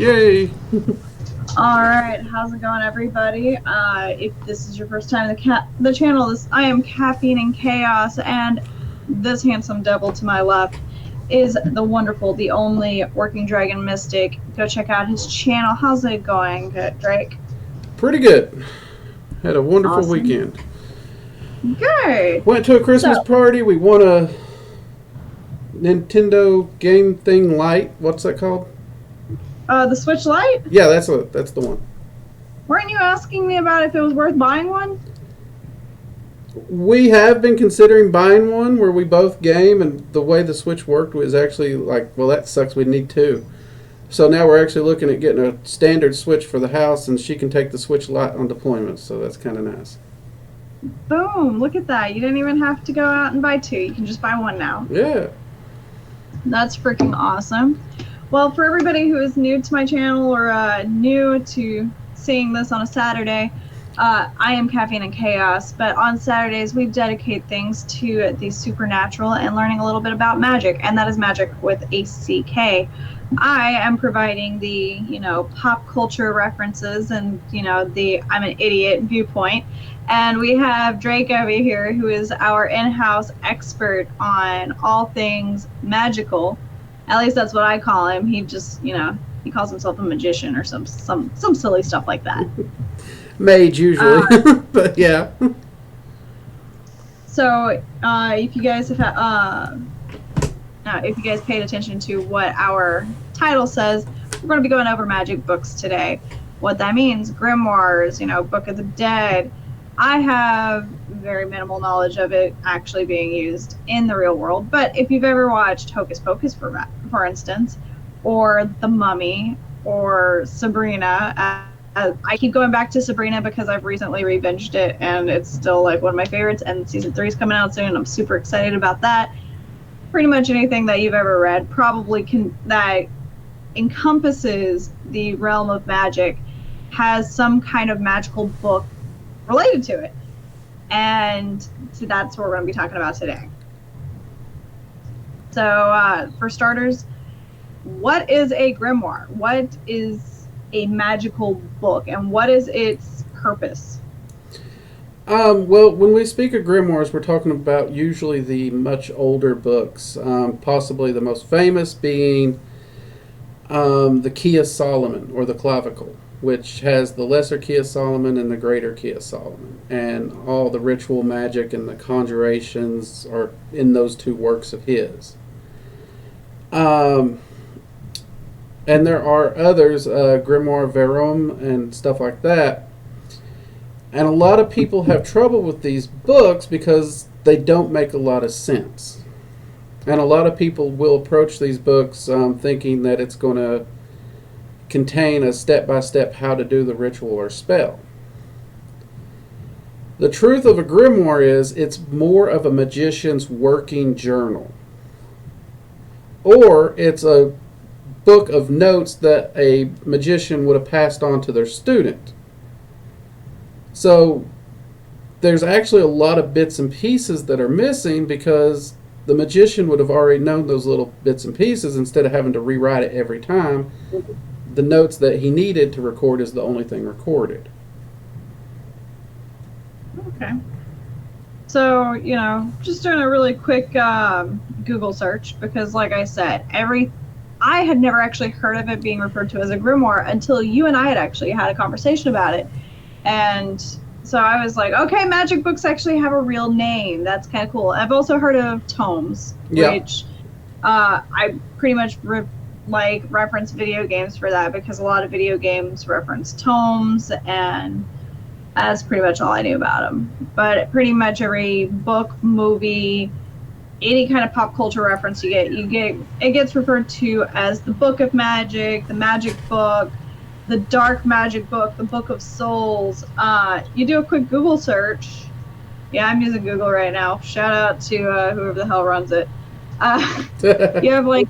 Yay! All right, how's it going, everybody? If this is your first time in the channel, I am Caffeine and Chaos, and this handsome devil to my left is the wonderful, the only working dragon mystic. Go check out his channel. How's it going, Drake? Pretty good. Had a wonderful Awesome. weekend. Good. Went to a So, Christmas party. We won a Nintendo game thing light. What's that called? the Switch Lite. Yeah, that's the one. Weren't you asking me about if it was worth buying one? We have been considering buying one where we both game, and the way the Switch worked was actually like, well, that sucks. We need two. So now we're actually looking at getting a standard Switch for the house, and she can take the Switch Lite on deployments. So that's kind of nice. Boom! Look at that. You didn't even have to go out and buy two. You can just buy one now. Yeah. That's freaking awesome. Well, for everybody who is new to my channel or new to seeing this on a Saturday, I am Caffeine and Chaos, but on Saturdays we dedicate things to the supernatural and learning a little bit about magic, and that is magic with a CK. I am providing the, pop culture references and, the I'm an idiot viewpoint. And we have Drake over here, who is our in-house expert on all things magical. At least that's what I call him. He just, he calls himself a magician or some silly stuff like that. Mage usually, but yeah. So if you guys paid attention to what our title says, we're going to be going over magic books today. What that means, grimoires, Book of the Dead. I have very minimal knowledge of it actually being used in the real world, but if you've ever watched Hocus Pocus, for instance, or The Mummy, or Sabrina, I keep going back to Sabrina because I've recently re-binged it, and it's still like one of my favorites, and season 3 is coming out soon, and I'm super excited about that. Pretty much anything that you've ever read probably that encompasses the realm of magic has some kind of magical book related to it. And so that's what we're going to be talking about today. So for starters, what is a grimoire? What is a magical book, and what is its purpose? Well, when we speak of grimoires, we're talking about usually the much older books, possibly the most famous being the Key of Solomon, or the Clavicle, which has the Lesser Key of Solomon and the Greater Key of Solomon. And all the ritual magic and the conjurations are in those two works of his. And there are others, Grimoire Verum and stuff like that. And a lot of people have trouble with these books because they don't make a lot of sense. And a lot of people will approach these books thinking that it's going to contain a step-by-step how to do the ritual or spell. The truth of a grimoire is it's more of a magician's working journal. Or it's a book of notes that a magician would have passed on to their student. So there's actually a lot of bits and pieces that are missing because the magician would have already known those little bits and pieces instead of having to rewrite it every time. The notes that he needed to record is the only thing recorded. Okay. So, just doing a really quick Google search because, like I said, I had never actually heard of it being referred to as a grimoire until you and I had actually had a conversation about it. And so I was like, okay, magic books actually have a real name. That's kind of cool. I've also heard of tomes, which I pretty much reference video games for that because a lot of video games reference tomes, and that's pretty much all I knew about them. But pretty much every book, movie, any kind of pop culture reference you get, it gets referred to as the Book of Magic, the Magic Book, the Dark Magic Book, the Book of Souls. You do a quick Google search. Yeah, I'm using Google right now. Shout out to whoever the hell runs it. You have like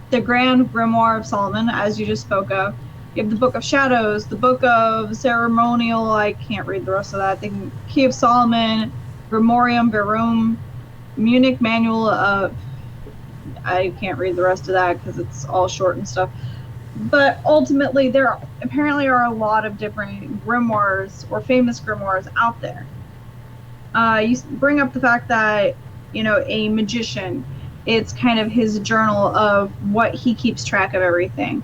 the Grand Grimoire of Solomon, as you just spoke of. You have the Book of Shadows, the Book of Ceremonial. I can't read the rest of that. The Key of Solomon, Grimorium Verum, Munich Manual of. I can't read the rest of that because it's all short and stuff. But ultimately, there apparently are a lot of different grimoires or famous grimoires out there. You bring up the fact that, a magician, it's kind of his journal of what he keeps track of everything.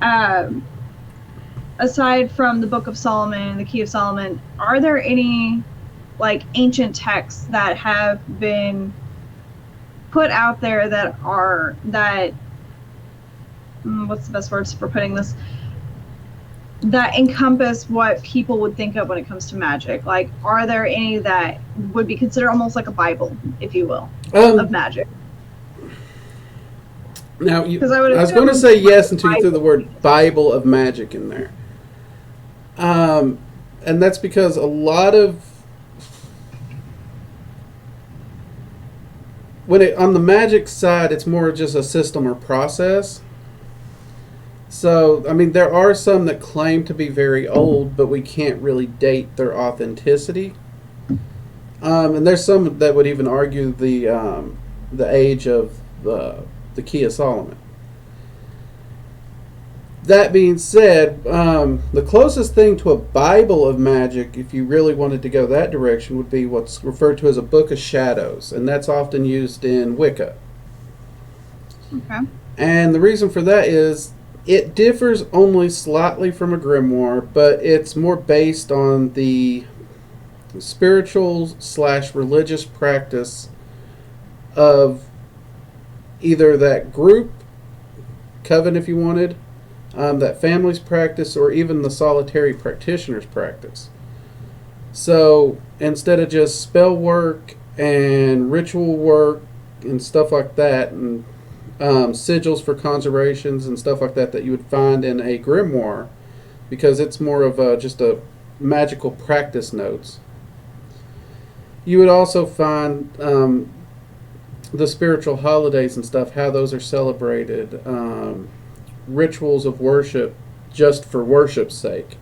Um, Aside from the Book of Solomon and the Key of Solomon, are there any like ancient texts that have been put out there that what's the best words for putting this, that encompass what people would think of when it comes to magic? Like, are there any that would be considered almost like a Bible, if you will, of Um, magic? Now, Because I would I was going to assume say yes until you threw the Bible. word Bible of magic in there. Um, and that's because a lot of on the magic side, it's more just a system or process. So, I mean, there are some that claim to be very old, but we can't really date their authenticity. And there's some that would even argue the age of the Key of Solomon. That being said, the closest thing to a Bible of magic, if you really wanted to go that direction, would be what's referred to as a Book of Shadows, and that's often used in Wicca. Okay. And the reason for that is it differs only slightly from a grimoire, but it's more based on the spiritual/religious practice of either that group, coven if you wanted, that family's practice, or even the solitary practitioner's practice. So instead of just spell work and ritual work and stuff like that, and sigils for conjurations and stuff like that you would find in a grimoire, because it's more of just a magical practice notes. You would also find the spiritual holidays and stuff, how those are celebrated, rituals of worship just for worship's sake.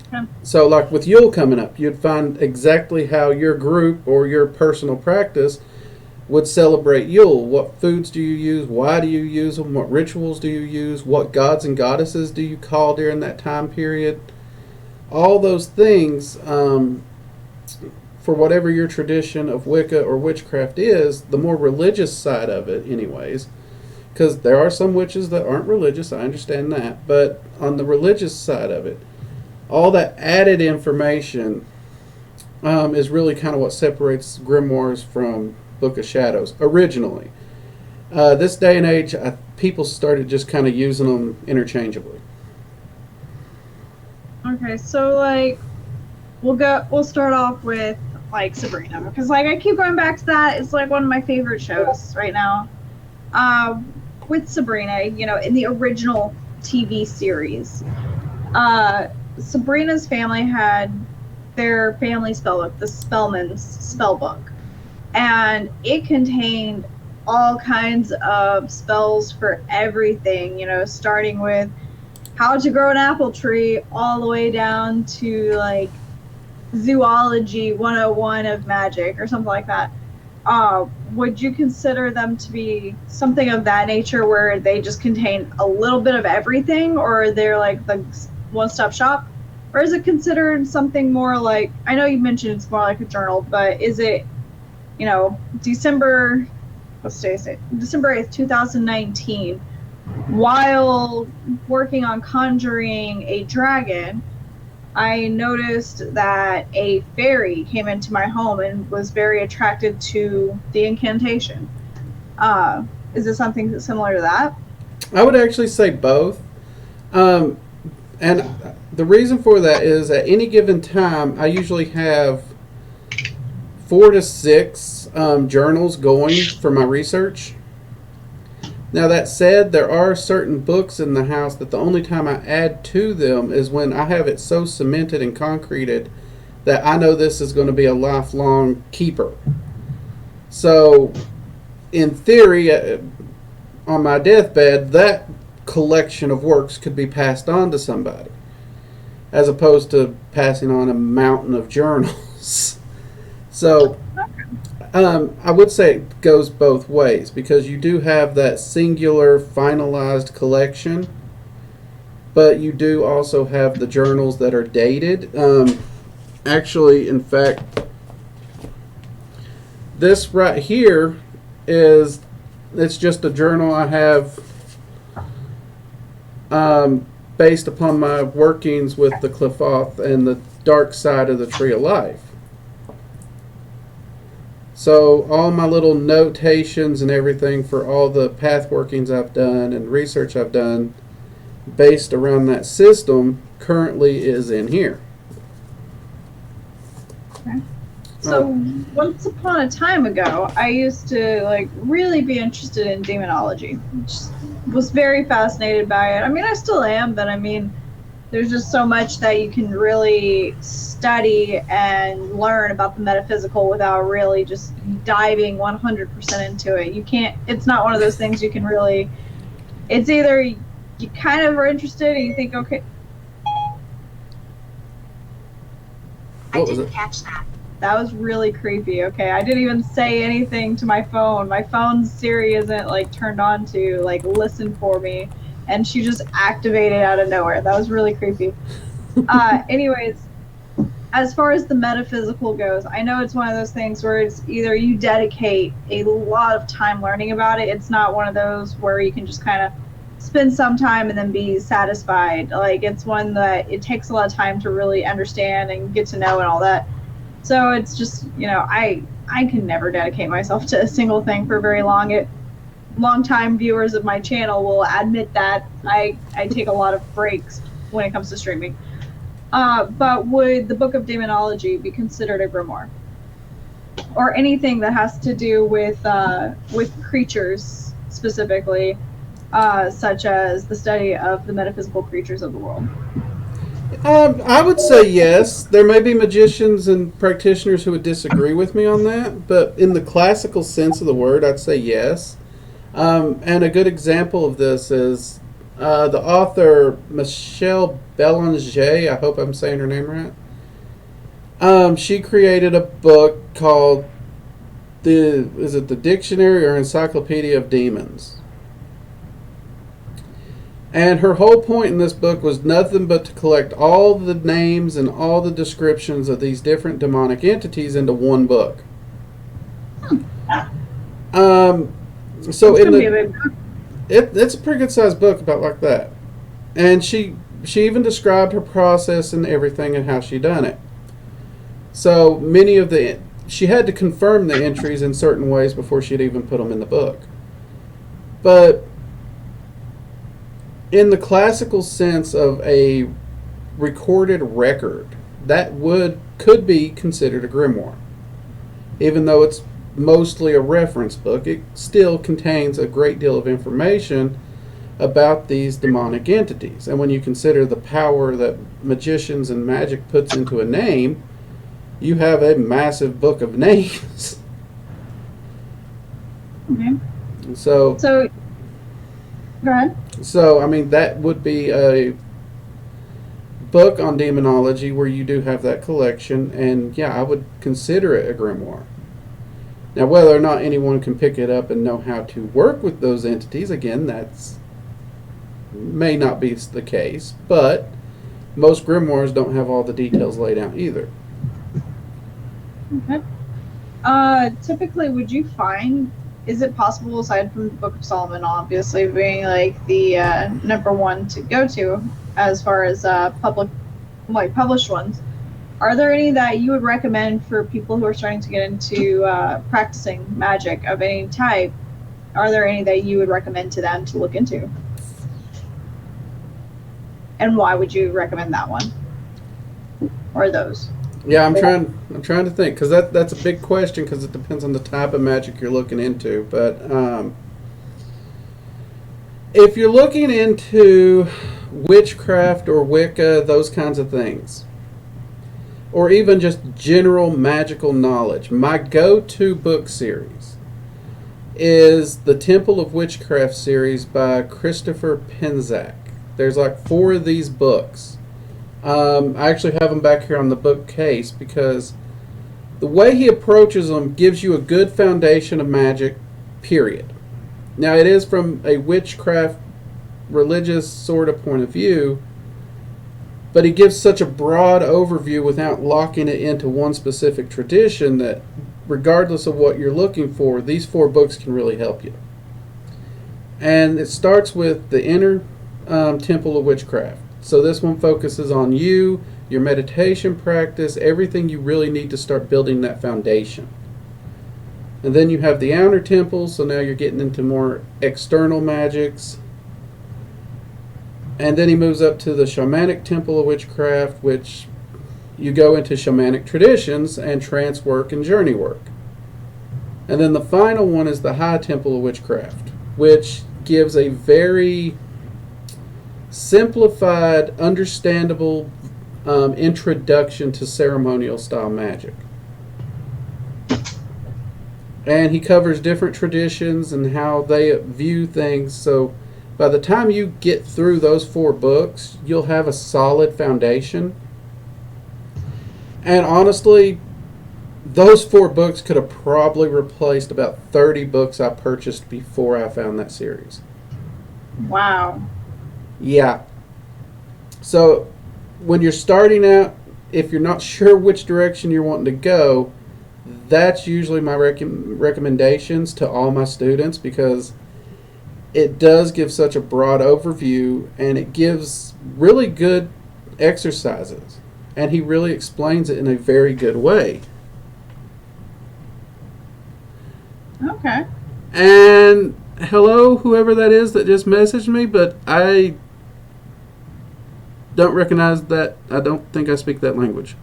Okay. So, like with Yule coming up, you'd find exactly how your group or your personal practice would celebrate Yule. What foods do you use? Why do you use them? What rituals do you use? What gods and goddesses do you call during that time period? All those things, for whatever your tradition of Wicca or witchcraft is, the more religious side of it, anyways, because there are some witches that aren't religious, I understand that, but on the religious side of it, all that added information is really kind of what separates grimoires from Book of Shadows originally. This day and age, people started just kind of using them interchangeably. Okay, so like we'll start off with like Sabrina, because like I keep going back to that. It's like one of my favorite shows right now. With Sabrina, in the original TV series, Sabrina's family had their family spellbook, the Spellman's Spellbook, and it contained all kinds of spells for everything, starting with how to grow an apple tree all the way down to like zoology 101 of magic or something like that. Would you consider them to be something of that nature where they just contain a little bit of everything, or they're like the one-stop shop? Or is it considered something more like, I know you mentioned it's more like a journal, but is it, December 8th, 2019, while working on conjuring a dragon, I noticed that a fairy came into my home and was very attracted to the incantation. Is it something similar to that? I would actually say both. And the reason for that is at any given time, I usually have 4 to 6 journals going for my research. Now, that said, there are certain books in the house that the only time I add to them is when I have it so cemented and concreted that I know this is going to be a lifelong keeper. So, in theory, on my deathbed, that collection of works could be passed on to somebody, as opposed to passing on a mountain of journals. So, I would say it goes both ways because you do have that singular finalized collection, but you do also have the journals that are dated. Actually, in fact, this right here is it's just a journal I have based upon my workings with the Qliphoth and the dark side of the Tree of Life. So all my little notations and everything for all the path workings I've done and research I've done based around that system currently is in here. Okay. So once upon a time ago, I used to like really be interested in demonology. Just was very fascinated by it. I mean, I still am, but I mean, there's just so much that you can really study and learn about the metaphysical without really just diving 100% into it. You can't, it's not one of those things you can really, it's either you kind of are interested and you think, okay. I didn't catch that. That was really creepy. Okay, I didn't even say anything to my phone. My phone's Siri isn't like turned on to like listen for me, and she just activated out of nowhere. That was really creepy. Anyways, as far as the metaphysical goes, I know it's one of those things where it's either you dedicate a lot of time learning about it. It's not one of those where you can just kind of spend some time and then be satisfied. Like it's one that it takes a lot of time to really understand and get to know and all that. So it's just, you know, I can never dedicate myself to a single thing for very long. Long-time viewers of my channel will admit that I take a lot of breaks when it comes to streaming. But would the Book of Demonology be considered a grimoire? Or anything that has to do with creatures specifically, such as the study of the metaphysical creatures of the world? I would say yes. There may be magicians and practitioners who would disagree with me on that, but in the classical sense of the word, I'd say yes. And a good example of this is the author Michelle Belanger. I hope I'm saying her name right. She created a book called the Dictionary or Encyclopedia of Demons. And her whole point in this book was nothing but to collect all the names and all the descriptions of these different demonic entities into one book. So it's a pretty good sized book about like that. And she even described her process and everything and how she done it. So many of she had to confirm the entries in certain ways before she'd even put them in the book. But in the classical sense of a recorded record, that could be considered a grimoire. Even though it's mostly a reference book, it still contains a great deal of information about these demonic entities. And when you consider the power that magicians and magic puts into a name, you have a massive book of names. Okay. So go ahead. So, I mean, that would be a book on demonology where you do have that collection, and yeah, I would consider it a grimoire. Now, whether or not anyone can pick it up and know how to work with those entities, again, that's may not be the case, but most grimoires don't have all the details laid out either. Okay. Typically, would you find, is it possible, aside from the Book of Solomon obviously being like the number one to go to as far as published ones, are there any that you would recommend for people who are starting to get into practicing magic of any type? Are there any that you would recommend to them to look into? And why would you recommend that one or those? Yeah, I'm trying to think, because that's a big question, because it depends on the type of magic you're looking into. But if you're looking into witchcraft or Wicca, those kinds of things, or even just general magical knowledge, my go-to book series is the Temple of Witchcraft series by Christopher Penczak. There's like 4 of these books. I actually have them back here on the bookcase because The way he approaches them gives you a good foundation of magic, period. Now, it is from a witchcraft religious sort of point of view, but he gives such a broad overview without locking it into one specific tradition that regardless of what you're looking for, these 4 books can really help you. And it starts with the inner temple of witchcraft. So this one focuses on you, your meditation practice, everything you really need to start building that foundation. And then you have the outer temple, so now you're getting into more external magics. And then he moves up to the shamanic temple of witchcraft, which you go into shamanic traditions and trance work and journey work. And then the final one is the high temple of witchcraft, which gives a very simplified, understandable introduction to ceremonial style magic. And he covers different traditions and how they view things. So by the time you get through those 4 books, you'll have a solid foundation. And honestly, those 4 books could have probably replaced about 30 books I purchased before I found that series. Wow. Yeah. So when you're starting out, if you're not sure which direction you're wanting to go, that's usually my recommendations to all my students, because it does give such a broad overview and it gives really good exercises. And he really explains it in a very good way. Okay. And hello, whoever that is that just messaged me, but I don't recognize that. I don't think I speak that language.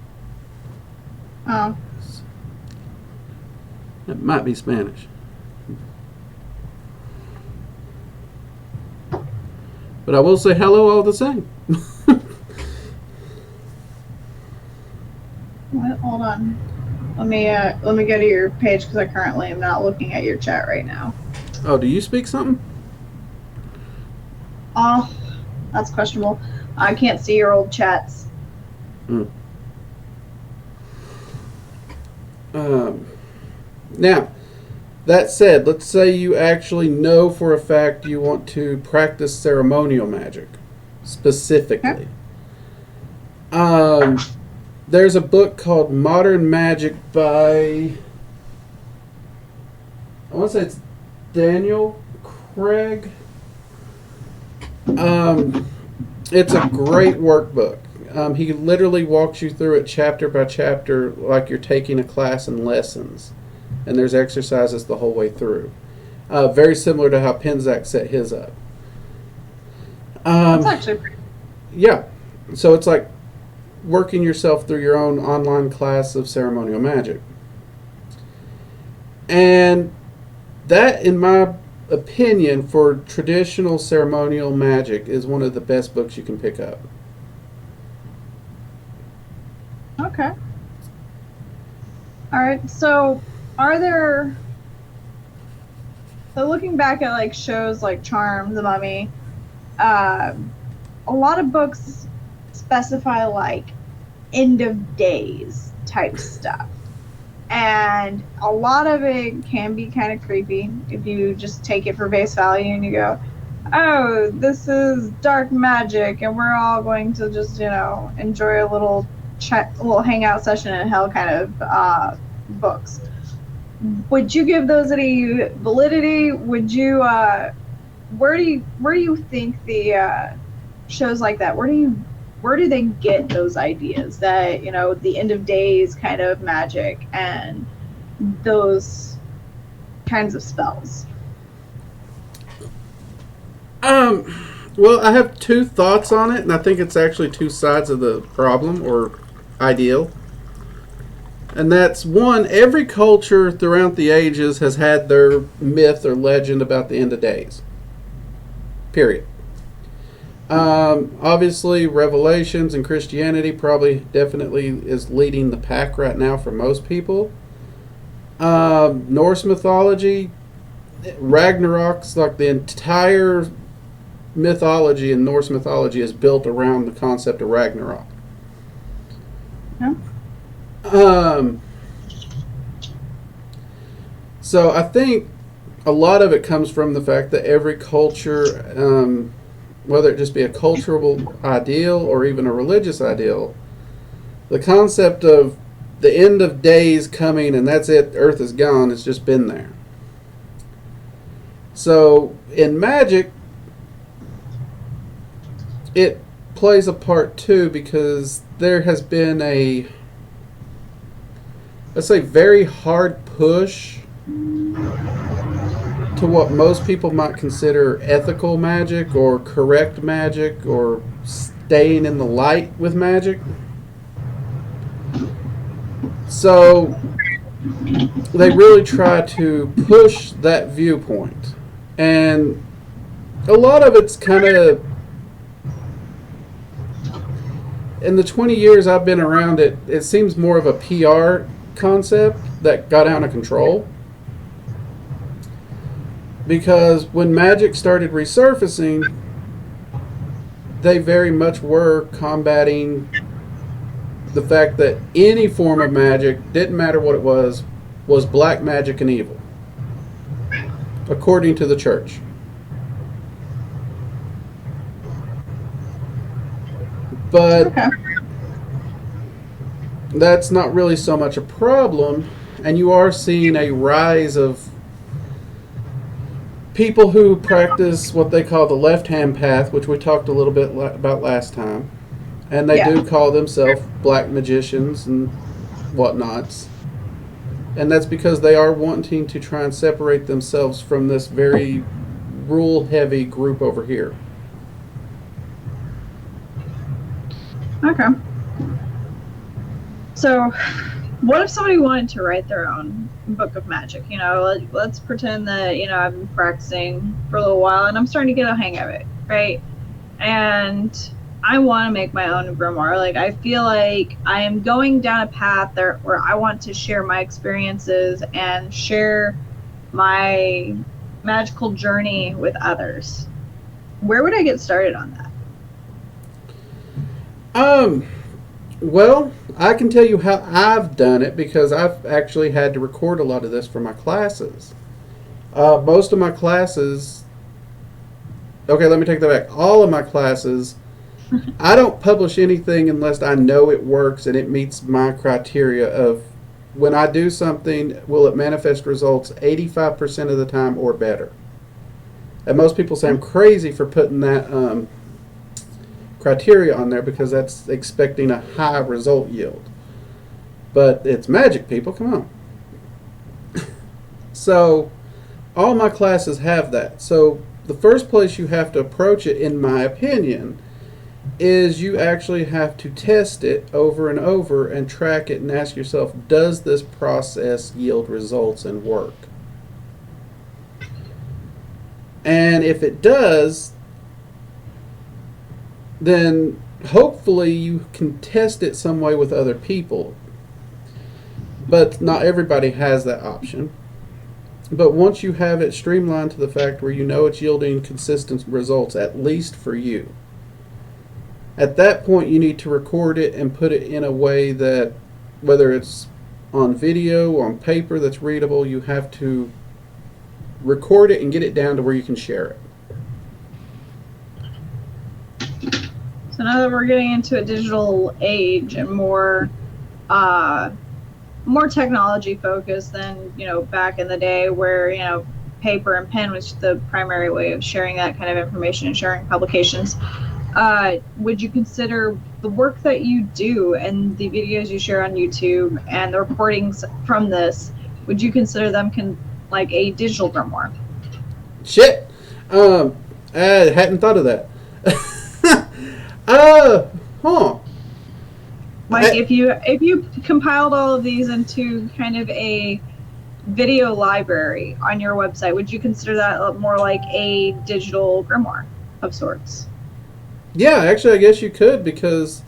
Oh. It might be Spanish. But I will say hello all the same. What? Hold on. Let me go to your page because I currently am not looking at your chat right now. Oh, do you speak something? Oh, that's questionable. I can't see your old chats. Now, that said, let's say you actually know for a fact you want to practice ceremonial magic specifically. Okay. There's a book called Modern Magic by, I want to say it's Daniel Craig. It's a great workbook. He literally walks you through it chapter by chapter like you're taking a class in lessons. And there's exercises the whole way through. Very similar to how Penzak set his up. That's actually pretty. Yeah. So it's like working yourself through your own online class of ceremonial magic. And that, in my opinion, for traditional ceremonial magic is one of the best books you can pick up. Okay. All right. So, are there? So, looking back at like shows like Charmed, The Mummy, a lot of books specify like end of days type stuff, and a lot of it can be kind of creepy if you just take it for face value and you go, "Oh, this is dark magic, and we're all going to just enjoy a little hangout session in hell" kind of books. Would you give those any validity? Would you where do you think the shows like that, where do they get those ideas that the end of days kind of magic and those kinds of spells? Well, I have 2 thoughts on it, and I think it's actually 2 sides of the problem or ideal. And that's one, every culture throughout the ages has had their myth or legend about the end of days. Period. Obviously, Revelations and Christianity probably definitely is leading the pack right now for most people. Norse mythology, Ragnarok's like the entire mythology in Norse mythology is built around the concept of Ragnarok. Yeah. So I think a lot of it comes from the fact that every culture, whether it just be a cultural ideal or even a religious ideal, the concept of the end of days coming and that's it, Earth is gone, it's just been there. So in magic, it plays a part too because there has been a, let's say, very hard push to what most people might consider ethical magic or correct magic or staying in the light with magic. So they really try to push that viewpoint. And a lot of it's kind of, in the 20 years I've been around it, it seems more of a PR concept that got out of control. Because when magic started resurfacing, they very much were combating the fact that any form of magic, didn't matter what it was black magic and evil, according to the church. But Okay. that's not really so much a problem, and you are seeing a rise of people who practice what they call the left-hand path, which we talked a little bit about last time, and they Yeah. do call themselves black magicians and whatnots, and that's because they are wanting to try and separate themselves from this very rule-heavy group over here. Okay. So, what if somebody wanted to write their own book of magic? You know, let's pretend that, you know, I've been practicing for a little while and I'm starting to get a hang of it, right? And I want to make my own grimoire. Like, I feel like I am going down a path there where I want to share my experiences and share my magical journey with others. Where would I get started on that? Well, I can tell you how I've done it because I've actually had to record a lot of this for my classes. Most of my classes, okay, let me take that back. All of my classes, I don't publish anything unless I know it works and it meets my criteria of when I do something, will it manifest results 85% of the time or better? And most people say I'm crazy for putting that criteria on there because that's expecting a high result yield. But it's magic, people, come on. So all my classes have that. So the first place you have to approach it, in my opinion, is you actually have to test it over and over and track it and ask yourself, does this process yield results and work? And if it does, then hopefully you can test it some way with other people. But not everybody has that option. But once you have it streamlined to the fact where you know it's yielding consistent results, at least for you, at that point you need to record it and put it in a way that, whether it's on video, on paper that's readable, you have to record it and get it down to where you can share it. So now that we're getting into a digital age and more technology focused than, you know, back in the day where, you know, paper and pen was the primary way of sharing that kind of information and sharing publications, would you consider the work that you do and the videos you share on YouTube and the recordings from this, would you consider them like a digital grimoire? Shit! I hadn't thought of that. Like, if you compiled all of these into kind of a video library on your website, would you consider that more like a digital grimoire of sorts? Yeah, actually, I guess you could, because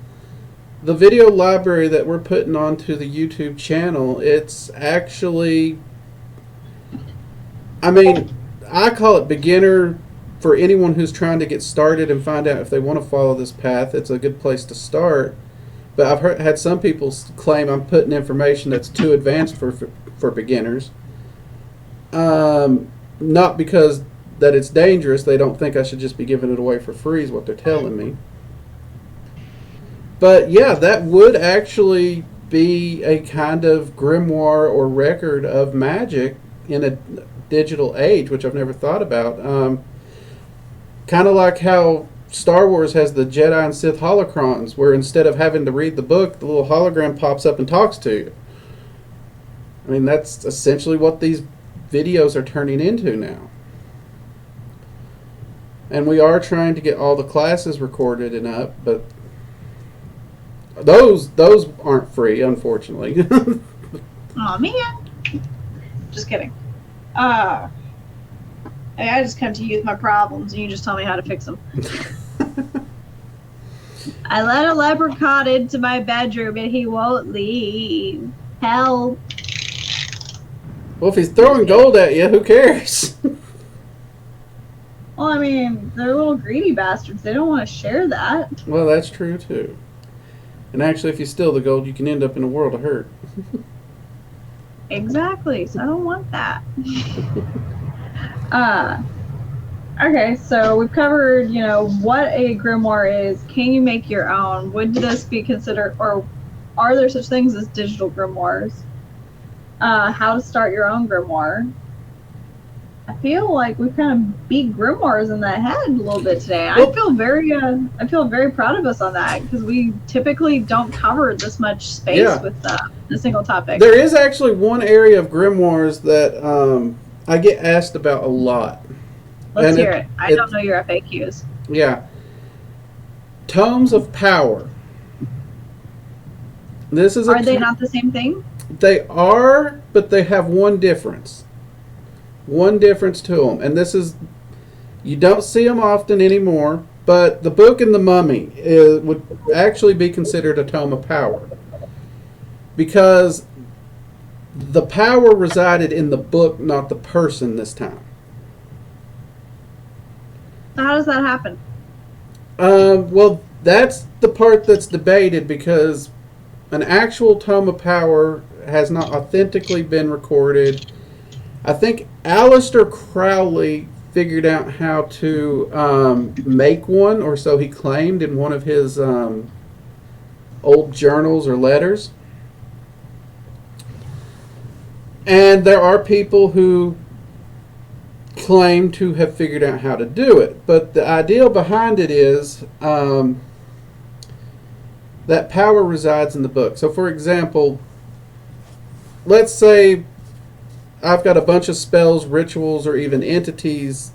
the video library that we're putting onto the YouTube channel, it's actually, I mean, I call it beginner. For anyone who's trying to get started and find out if they want to follow this path, it's a good place to start. But I've had some people claim I'm putting information that's too advanced for beginners. Not because that it's dangerous. They don't think I should just be giving it away for free is what they're telling me. But yeah, that would actually be a kind of grimoire or record of magic in a digital age, which I've never thought about. Kind of like how Star Wars has the Jedi and Sith holocrons, where instead of having to read the book, the little hologram pops up and talks to you. I mean, that's essentially what these videos are turning into now. And we are trying to get all the classes recorded and up, but those aren't free, unfortunately. Oh man. Just kidding. I just come to you with my problems, and you just tell me how to fix them. I let a leprechaun into my bedroom, and he won't leave. Help. Well, if he's throwing gold at you, who cares? Well, I mean, they're little greedy bastards. They don't want to share that. Well, that's true, too. And actually, if you steal the gold, you can end up in a world of hurt. Exactly. So I don't want that. Okay, so we've covered, what a grimoire is. Can you make your own? Would this be considered, or are there such things as digital grimoires? How to start your own grimoire. I feel like we've kind of beat grimoires in the head a little bit today. I feel very proud of us on that, because we typically don't cover this much space with a single topic. There is actually one area of grimoires that I get asked about a lot. Let's hear it. I don't know your FAQs. Yeah. Tomes of Power. Are they not the same thing? They are, but they have one difference. One difference to them. And this is, you don't see them often anymore, but the Book and the Mummy would actually be considered a Tome of Power. Because the power resided in the book, not the person this time. So how does that happen? Well, that's the part that's debated, because an actual Tome of Power has not authentically been recorded. I think Aleister Crowley figured out how to make one, or so he claimed in one of his old journals or letters. And there are people who claim to have figured out how to do it. But the idea behind it is that power resides in the book. So, for example, let's say I've got a bunch of spells, rituals, or even entities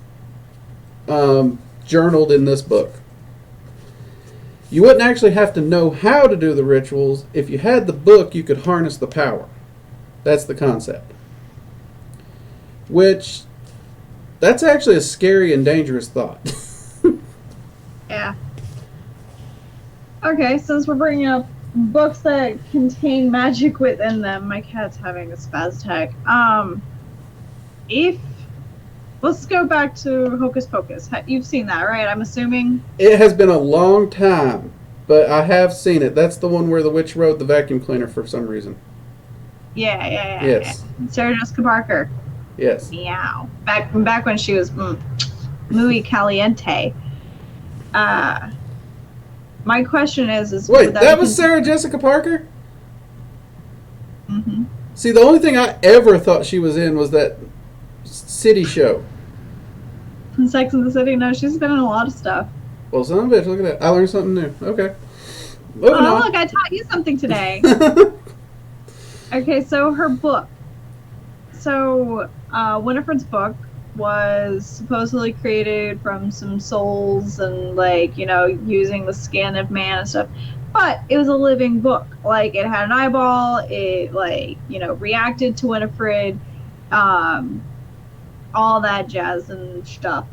journaled in this book. You wouldn't actually have to know how to do the rituals. If you had the book, you could harness the power. That's the concept. Which, that's actually a scary and dangerous thought. Yeah. Okay, since we're bringing up books that contain magic within them, my cat's having a spaz attack. Let's go back to Hocus Pocus. You've seen that, right? I'm assuming? It has been a long time, but I have seen it. That's the one where the witch rode the vacuum cleaner for some reason. Yeah. Yes. Yeah. Sarah Jessica Parker. Yes. Meow. Back when she was muy caliente. My question is wait, that was Sarah Jessica Parker? Mm-hmm. See, the only thing I ever thought she was in was that city show. Sex and the City? No, she's been in a lot of stuff. Well, son of a bitch, look at that. I learned something new. Okay. Moving on. Look, I taught you something today. Okay, so her book. So, Winifred's book was supposedly created from some souls and, using the skin of man and stuff. But it was a living book. Like, it had an eyeball. It, reacted to Winifred. All that jazz and stuff.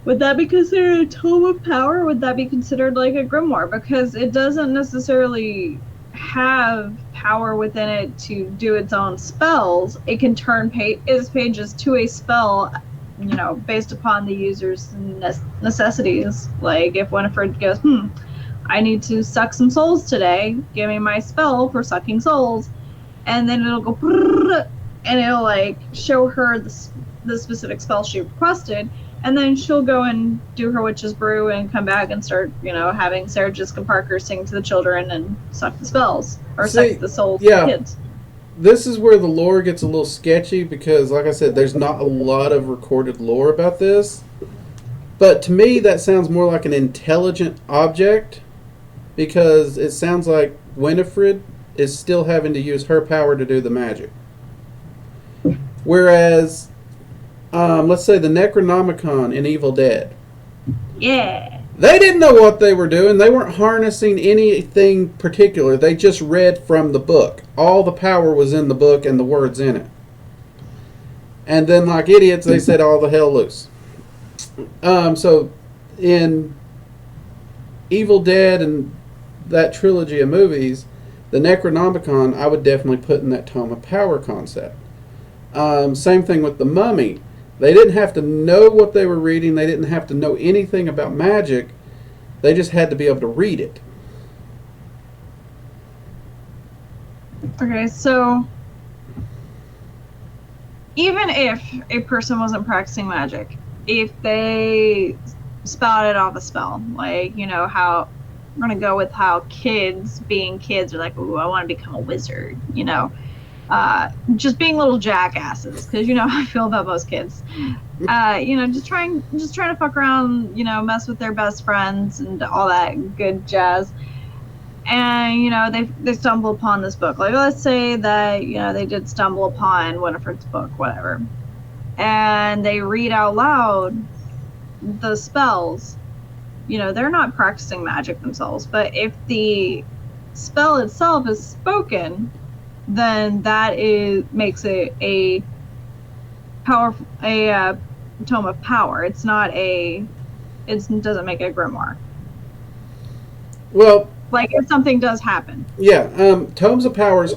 Would that be considered a tome of power? Would that be considered like a grimoire? Because it doesn't necessarily have power within it to do its own spells. It can turn its pages to a spell, based upon the user's necessities. Like if Winifred goes, I need to suck some souls today. Give me my spell for sucking souls. And then it'll go, and it'll like show her the specific spell she requested, and then she'll go and do her witch's brew and come back and start, having Sarah Jessica Parker sing to the children and suck the spells or suck the souls of the kids. This is where the lore gets a little sketchy because, like I said, there's not a lot of recorded lore about this. But to me, that sounds more like an intelligent object because it sounds like Winifred is still having to use her power to do the magic. Whereas, let's say the Necronomicon in Evil Dead. Yeah. They didn't know what they were doing. They weren't harnessing anything particular. They just read from the book. All the power was in the book and the words in it. And then, like idiots, they said all the hell loose. So, in Evil Dead and that trilogy of movies, the Necronomicon, I would definitely put in that Tome of Power concept. Same thing with the Mummy. They didn't have to know what they were reading. They didn't have to know anything about magic. They just had to be able to read it. Okay, so even if a person wasn't practicing magic, if they spouted off a spell, like, how we're going to go with how kids, being kids, are like, ooh, I want to become a wizard, just being little jackasses, because how I feel about most kids. Just trying to fuck around, mess with their best friends and all that good jazz. And they stumble upon this book. Like, let's say that they did stumble upon Winifred's book, whatever, and they read out loud the spells. They're not practicing magic themselves, but if the spell itself is spoken, then that makes it a powerful tome of power. It doesn't make it a grimoire. Well, like if something does happen. Yeah, a Tome of Power is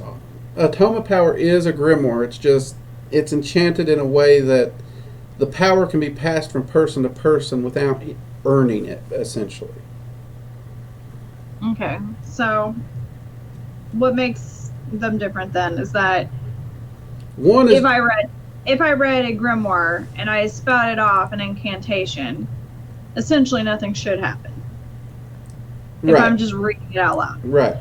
a grimoire. It's enchanted in a way that the power can be passed from person to person without earning it, essentially. Okay, so what makes them different then is that if I read a grimoire and I spouted off an incantation, essentially nothing should happen. If I'm just reading it out loud. Right.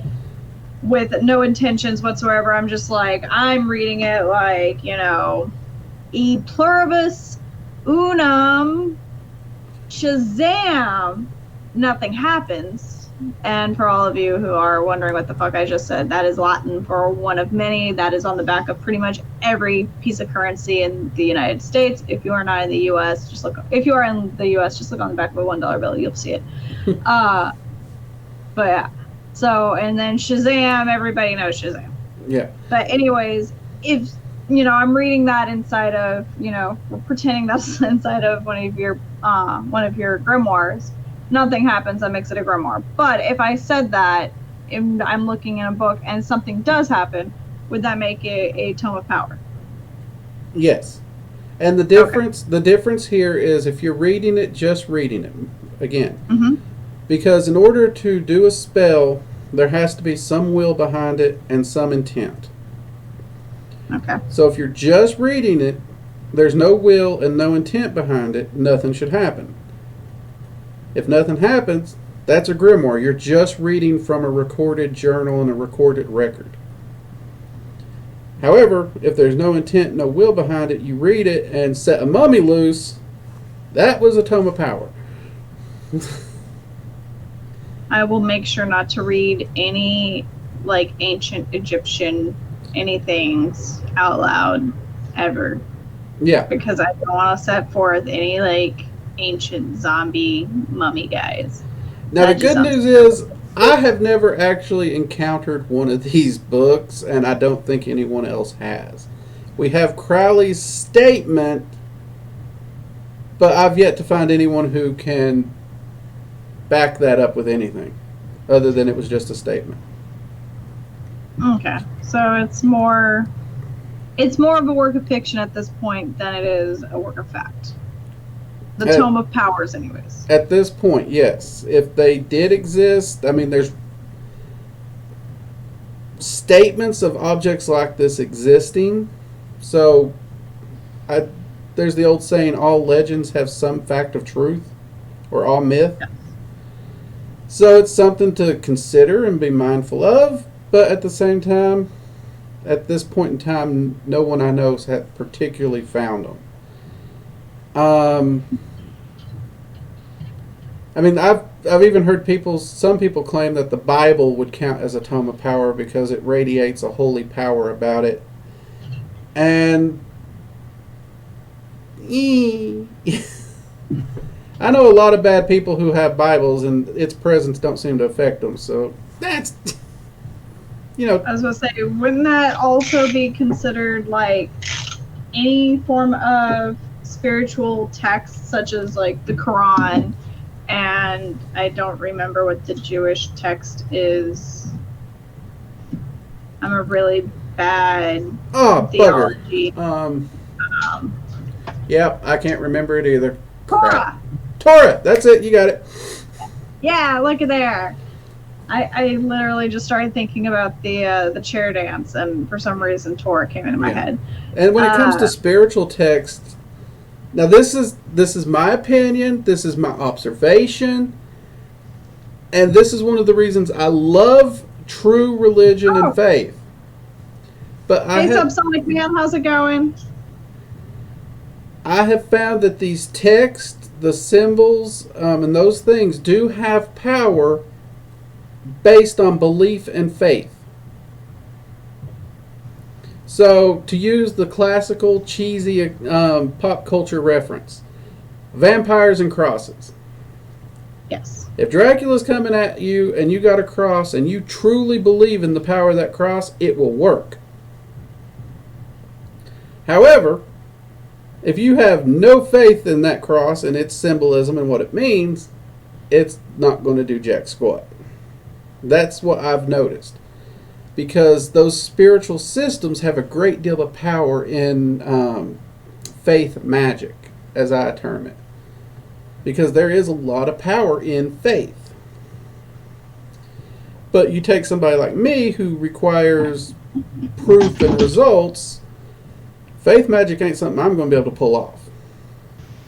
With no intentions whatsoever, I'm just like, I'm reading it like, e pluribus unum Shazam, nothing happens. And for all of you who are wondering what the fuck I just said, that is Latin for one of many. That is on the back of pretty much every piece of currency in the United States. If you are not in the U.S., just look. If you are in the U.S., just look on the back of a $1 bill. You'll see it. But yeah. So, and then Shazam, everybody knows Shazam. Yeah. But anyways, if I'm reading that inside of, we're pretending that's inside of one of your grimoires. Nothing happens that makes it a grimoire. But if I said that, if I'm looking in a book and something does happen, would that make it a tome of power? Yes. And the difference here is if you're reading it, just reading it again. Mm-hmm. Because in order to do a spell, there has to be some will behind it and some intent. Okay. So if you're just reading it, there's no will and no intent behind it, nothing should happen. If nothing happens, that's a grimoire. You're just reading from a recorded journal and a recorded record. However, if there's no intent, no will behind it, you read it and set a mummy loose, that was a tome of power. I will make sure not to read any ancient Egyptian anythings out loud ever. Yeah. Because I don't want to set forth any ancient zombie mummy guys. Now the good news is I have never actually encountered one of these books, and I don't think anyone else has. We have Crowley's statement, but I've yet to find anyone who can back that up with anything other than it was just a statement. Okay, so it's more of a work of fiction at this point than it is a work of fact. The Tome of Powers, anyways. At this point, yes. If they did exist, I mean, there's statements of objects like this existing, So, I there's the old saying, all legends have some fact of truth, or all myth. So it's something to consider and be mindful of, but at the same time, at this point in time, no one I know has particularly found them. I mean, I've even heard some people claim that the Bible would count as a tome of power because it radiates a holy power about it. And I know a lot of bad people who have Bibles, and its presence don't seem to affect them. So that's, I was going to say, wouldn't that also be considered like any form of spiritual text, such as like the Quran? And I don't remember what the Jewish text is. I'm a really bad theology. Yeah, I can't remember it either. Torah. Torah. That's it. You got it. Yeah, look at there. I literally just started thinking about the chair dance, and for some reason Torah came into my head. And when it comes to spiritual texts, now this is my opinion, this is my observation, and this is one of the reasons I love true religion and faith. But Hey, Subsonic Man, how's it going? I have found that these texts, the symbols, and those things do have power based on belief and faith. So, to use the classical, cheesy pop culture reference, vampires and crosses. Yes. If Dracula's coming at you and you got a cross and you truly believe in the power of that cross, it will work. However, if you have no faith in that cross and its symbolism and what it means, it's not going to do jack squat. That's what I've noticed. Because those spiritual systems have a great deal of power in faith magic, as I term it. Because there is a lot of power in faith. But you take somebody like me who requires proof and results, faith magic ain't something I'm going to be able to pull off.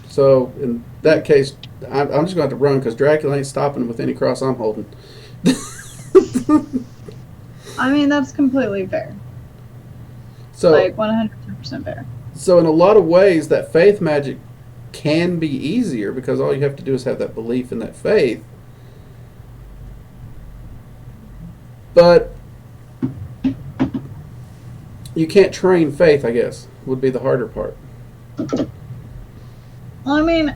So in that case, I'm just going to have to run because Dracula ain't stopping with any cross I'm holding. I mean, that's completely fair. So, like 100% fair. So in a lot of ways, that faith magic can be easier because all you have to do is have that belief in that faith. But you can't train faith, I guess, would be the harder part. Well, I mean,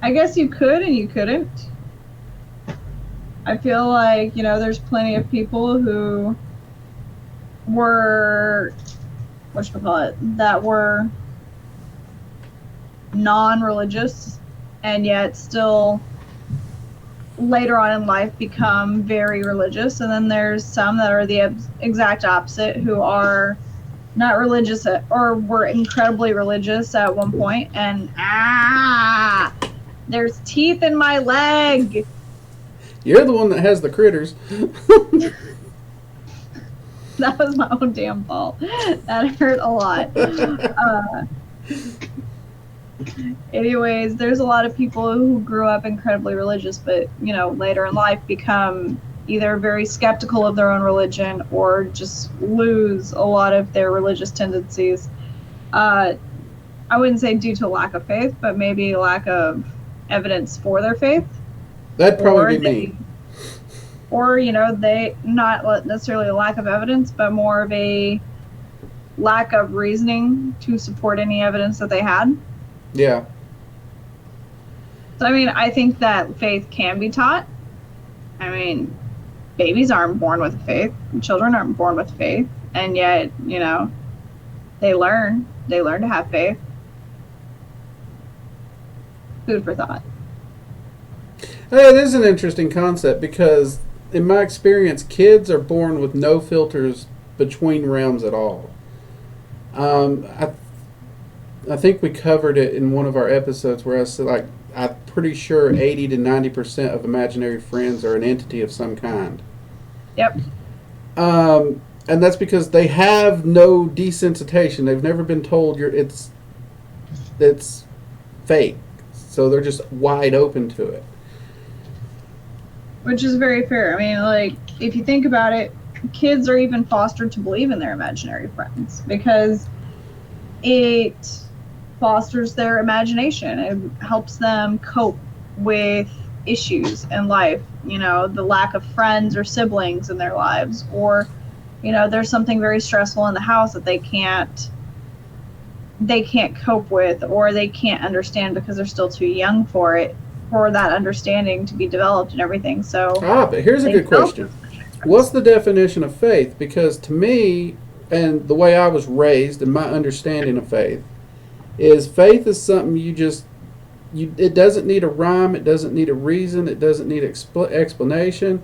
I guess you could and you couldn't. I feel like, there's plenty of people who were, that were non-religious and yet still later on in life become very religious. And then there's some that are the exact opposite who are not religious or were incredibly religious at one point and there's teeth in my leg. You're the one that has the critters. That was my own damn fault. That hurt a lot. Anyways, there's a lot of people who grew up incredibly religious, but, later in life become either very skeptical of their own religion or just lose a lot of their religious tendencies. I wouldn't say due to lack of faith, but maybe lack of evidence for their faith. That'd probably be me. Or, they not necessarily a lack of evidence, but more of a lack of reasoning to support any evidence that they had. Yeah. So, I mean, I think that faith can be taught. I mean, babies aren't born with faith. Children aren't born with faith. And yet, they learn. They learn to have faith. Food for thought. It is an interesting concept because, in my experience, kids are born with no filters between realms at all. I think we covered it in one of our episodes where I said, I'm pretty sure 80 to 90% of imaginary friends are an entity of some kind. Yep. And that's because they have no desensitization. They've never been told it's fake, so they're just wide open to it. Which is very fair. I mean, like, if you think about it, kids are even fostered to believe in their imaginary friends because it fosters their imagination. It helps them cope with issues in life, you know, the lack of friends or siblings in their lives, or, you know, there's something very stressful in the house that they can't cope with, or they can't understand because they're still too young for it, for that understanding to be developed and everything. So But here's a good question. What's the definition of faith? Because to me, and the way I was raised and my understanding of faith is something it doesn't need a rhyme, it doesn't need a reason, it doesn't need explanation.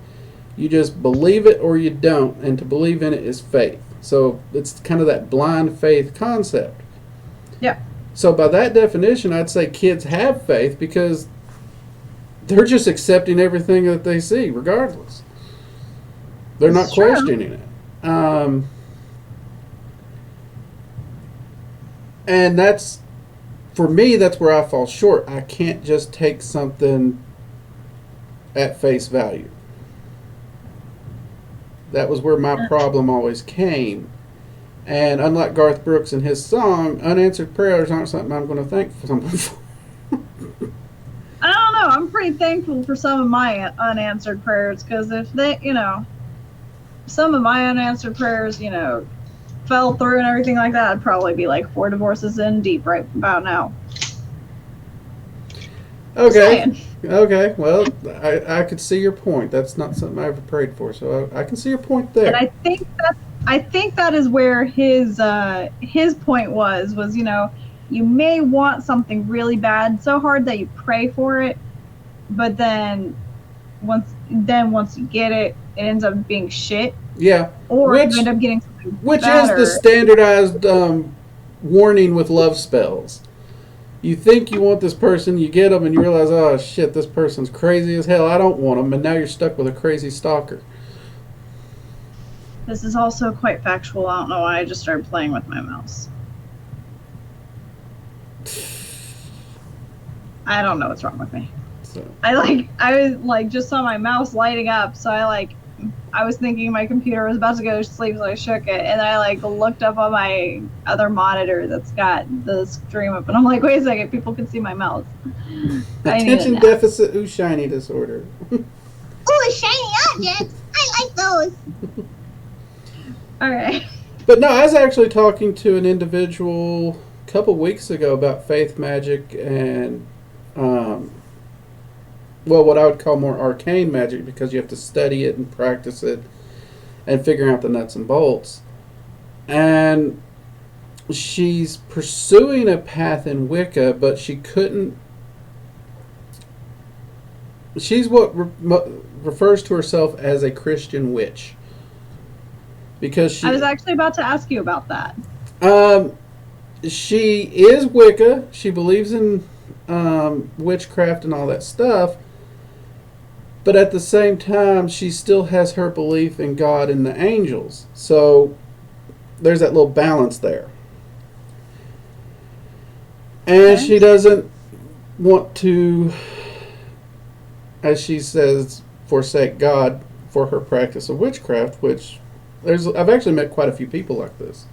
You just believe it or you don't, and to believe in it is faith. So it's kind of that blind faith concept. Yeah. So by that definition, I'd say kids have faith because they're just accepting everything that they see, regardless. They're not questioning it. And that's, for me, that's where I fall short. I can't just take something at face value. That was where my problem always came. And unlike Garth Brooks and his song, unanswered prayers aren't something I'm going to thank someone for. I don't know. I'm pretty thankful for some of my unanswered prayers, because if they, you know, some of my unanswered prayers, you know, fell through and everything like that, I'd probably be like 4 divorces in deep right about now. Okay. Okay. Well, I could see your point. That's not something I ever prayed for, so I can see your point there. And I think that is where his point was, you know, you may want something really bad so hard that you pray for it, but then once you get it, it ends up being shit. Yeah. Or you end up getting something which better. Is the standardized warning with love spells. You think you want this person, you get them, and you realize, oh shit, this person's crazy as hell. I don't want them, and now you're stuck with a crazy stalker. This is also quite factual. I don't know why I just started playing with my mouse. I don't know what's wrong with me. So. I just saw my mouse lighting up, so I was thinking my computer was about to go to sleep, so I shook it, and I looked up on my other monitor that's got the stream up, and I'm like, wait a second, people can see my mouse. Attention deficit shiny disorder. Ooh, shiny objects! I like those! Alright. But no, I was actually talking to an individual a couple weeks ago about faith magic and what I would call more arcane magic, because you have to study it and practice it and figure out the nuts and bolts. And she's pursuing a path in Wicca, but she couldn't. She's what refers to herself as a Christian witch. Because I was actually about to ask you about that. She is Wicca. She believes in witchcraft and all that stuff. But at the same time, she still has her belief in God and the angels. So there's that little balance there. And she doesn't want to, as she says, forsake God for her practice of witchcraft, which I've actually met quite a few people like this.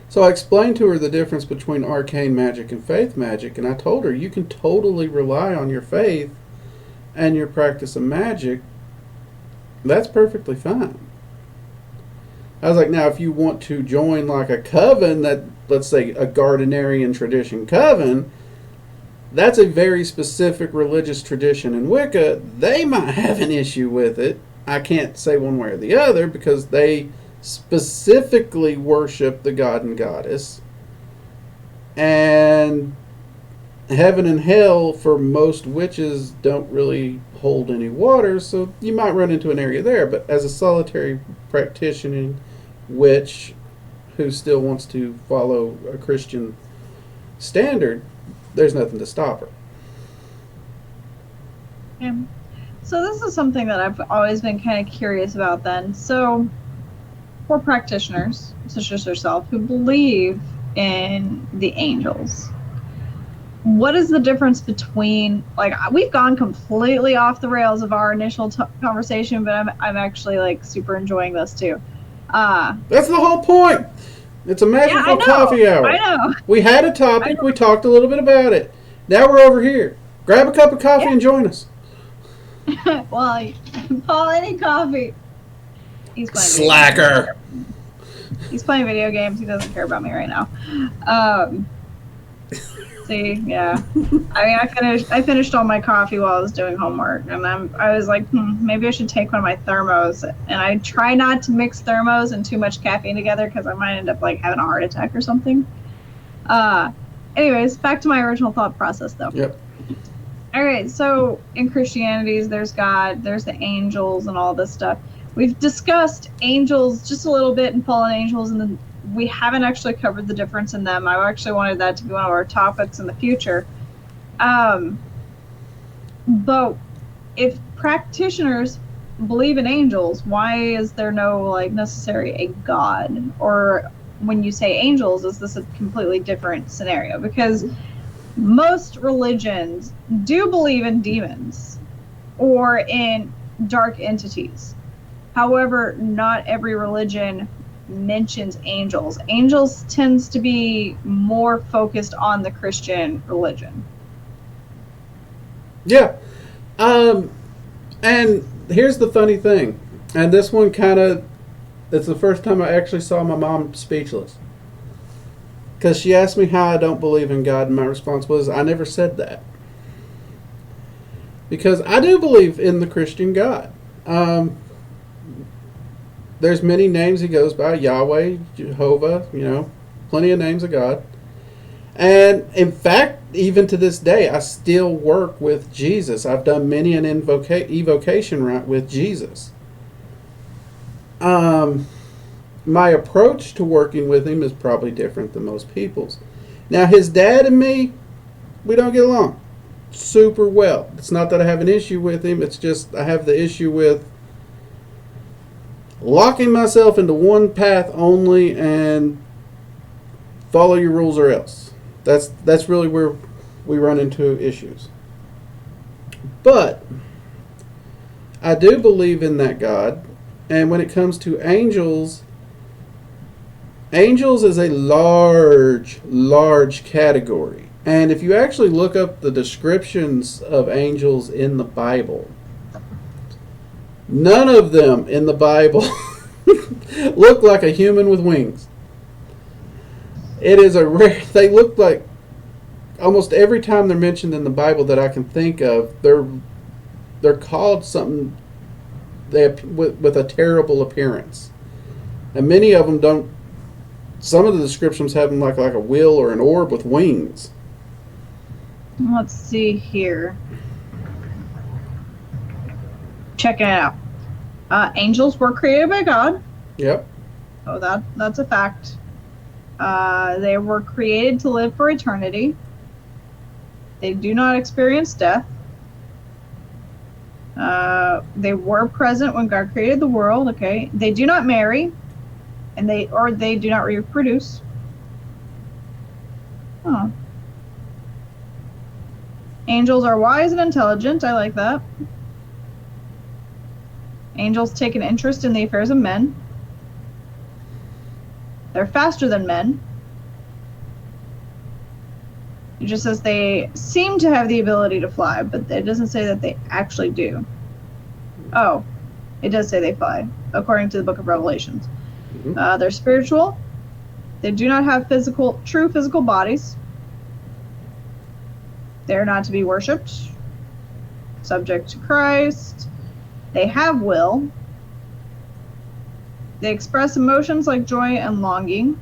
So I explained to her the difference between arcane magic and faith magic, and I told her you can totally rely on your faith and your practice of magic. That's perfectly fine. I was like, now if you want to join like a coven, that, let's say a Gardnerian tradition coven, that's a very specific religious tradition in Wicca. They might have an issue with it. I can't say one way or the other, because they specifically worship the god and goddess. And heaven and hell for most witches don't really hold any water, so you might run into an area there. But as a solitary practitioning witch who still wants to follow a Christian standard, there's nothing to stop her. Yeah. So this is something that I've always been kind of curious about then. So for practitioners, such as yourself, who believe in the angels, what is the difference between, like, we've gone completely off the rails of our initial conversation, but I'm actually like super enjoying this too. That's the whole point. It's a Yeah, I magical know. coffee hour. I know. We had a topic. We talked a little bit about it. Now we're over here. Grab a cup of coffee Yeah. and join us. Well, Paul, any coffee? He's playing Slacker. He's playing video games. He doesn't care about me right now. See, yeah. I mean, I finished all my coffee while I was doing homework, and I was like, maybe I should take one of my thermos. And I try not to mix thermos and too much caffeine together because I might end up like having a heart attack or something. Anyways, back to my original thought process, though. Yep. All right, so in Christianity, there's God, there's the angels, and all this stuff. We've discussed angels just a little bit and fallen angels, and then we haven't actually covered the difference in them. I actually wanted that to be one of our topics in the future. But if practitioners believe in angels, why is there no like necessary a God? Or when you say angels, is this a completely different scenario? Because most religions do believe in demons or in dark entities. However, not every religion mentions angels. Angels tends to be more focused on the Christian religion. Yeah. And here's the funny thing. And this one it's the first time I actually saw my mom speechless. Because she asked me how I don't believe in God, and my response was, I never said that. Because I do believe in the Christian God. There's many names he goes by, Yahweh, Jehovah, plenty of names of God. And in fact, even to this day, I still work with Jesus. I've done many an evocation route with Jesus. My approach to working with him is probably different than most people's. Now, his dad and me, we don't get along super well. It's not that I have an issue with him. It's just I have the issue with locking myself into one path only and follow your rules or else. That's really where we run into issues. But I do believe in that God. And when it comes to angels is a large category. And if you actually look up the descriptions of angels in the Bible, none of them in the Bible look like a human with wings. It is they look like, almost every time they're mentioned in the Bible that I can think of, they're called something with a terrible appearance. And many of them don't. Some of the descriptions have them like a wheel or an orb with wings. Let's see here. Checking it out. Angels were created by God. Yep. Oh, that's a fact. They were created to live for eternity. They do not experience death. They were present when God created the world. Okay. They do not marry, and they do not reproduce. Oh. Angels are wise and intelligent. I like that. Angels take an interest in the affairs of men. They're faster than men. It just says they seem to have the ability to fly, but it doesn't say that they actually do. Oh, it does say they fly, according to the book of Revelations. Mm-hmm. They're spiritual. They do not have true physical bodies. They're not to be worshipped. Subject to Christ. They have will. They express emotions like joy and longing.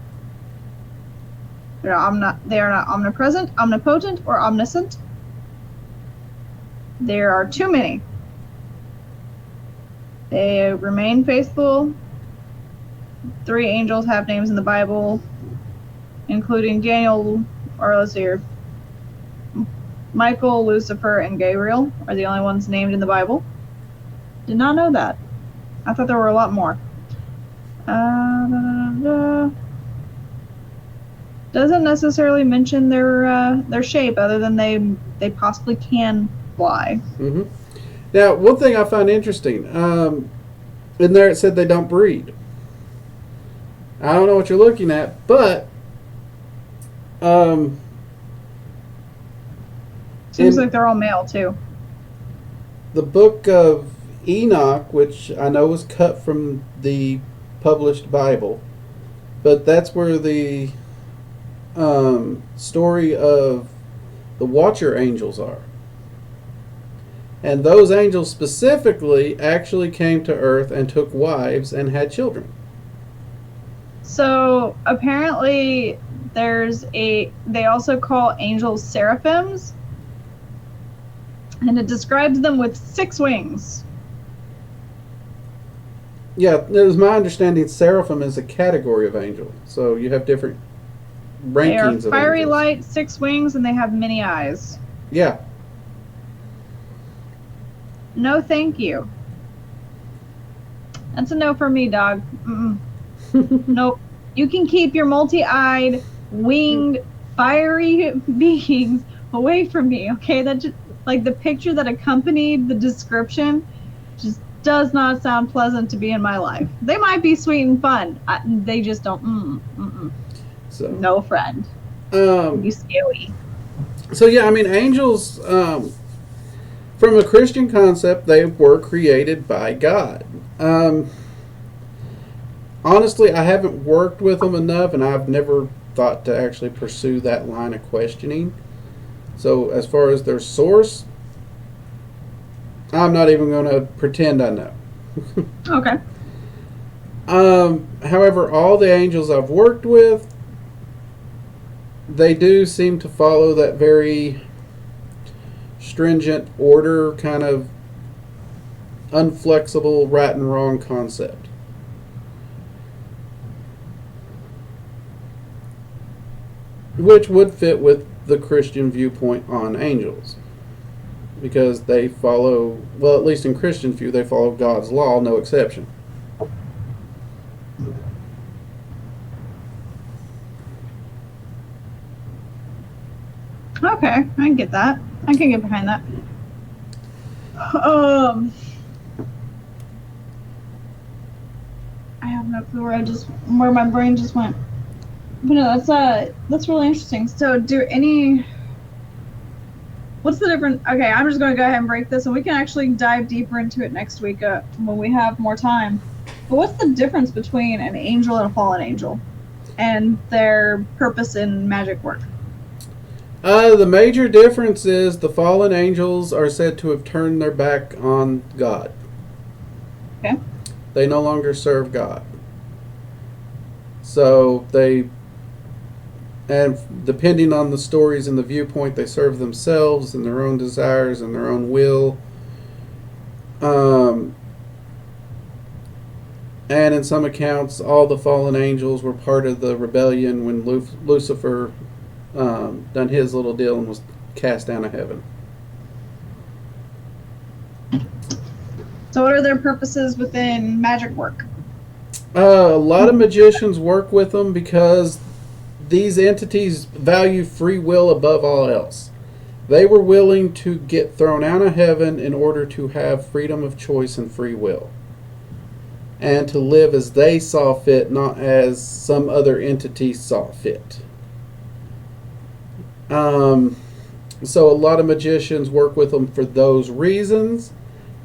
They are not omnipresent, omnipotent, or omniscient. There are too many. They remain faithful. 3 angels have names in the Bible, including Daniel, or let's see here, Michael, Lucifer, and Gabriel are the only ones named in the Bible. Did not know that. I thought there were a lot more. Doesn't necessarily mention their shape, other than they possibly can fly. Mm-hmm. Now, one thing I find interesting, in there it said they don't breed. I don't know what you're looking at, but Seems like they're all male too. the book of Enoch, which I know was cut from the published Bible, but that's where the story of the Watcher angels are. And those angels specifically actually came to Earth and took wives and had children. So apparently they also call angels seraphims, and it describes them with 6 wings. Yeah, it was my understanding seraphim is a category of angel. So you have different They are rankings of fiery angels. light, 6 wings, and they have many eyes. Yeah. No, thank you. That's a no for me, dog. Mm-mm. Nope. You can keep your multi-eyed, winged, fiery beings away from me, okay? That just, like, the picture that accompanied the description just does not sound pleasant to be in my life. They might be sweet and fun. They just don't. So No friend. um, You scary. so yeah, I mean angels from a Christian concept, they were created by God. Honestly, I haven't worked with them enough, and I've never thought to actually pursue that line of questioning. So, as far as their source, I'm not even going to pretend I know. Okay. However, all the angels I've worked with, they do seem to follow that very stringent order, kind of unflexible right and wrong concept. Which would fit with the Christian viewpoint on angels. Because they follow, well, at least in Christian view, they follow God's law, no exception. Okay, I can get that. I can get behind that. I have no clue where my brain just went. But no, that's really interesting. So, what's the difference? Okay, I'm just going to go ahead and break this, and we can actually dive deeper into it next week when we have more time. But what's the difference between an angel and a fallen angel, and their purpose in magic work? The major difference is the fallen angels are said to have turned their back on God. Okay. They no longer serve God. So and depending on the stories and the viewpoint, they serve themselves and their own desires and their own will. And in some accounts, all the fallen angels were part of the rebellion when Lucifer done his little deal and was cast down to heaven. So what are their purposes within magic work? A lot of magicians work with them because these entities value free will above all else. They were willing to get thrown out of heaven in order to have freedom of choice and free will. And to live as they saw fit, not as some other entity saw fit. So a lot of magicians work with them for those reasons,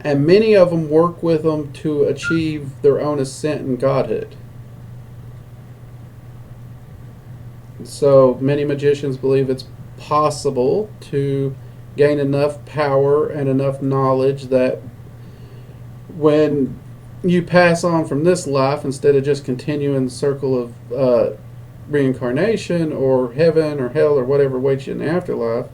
and many of them work with them to achieve their own ascent in godhood. So many magicians believe it's possible to gain enough power and enough knowledge that when you pass on from this life, instead of just continuing the circle of reincarnation or heaven or hell or whatever waits you in the afterlife,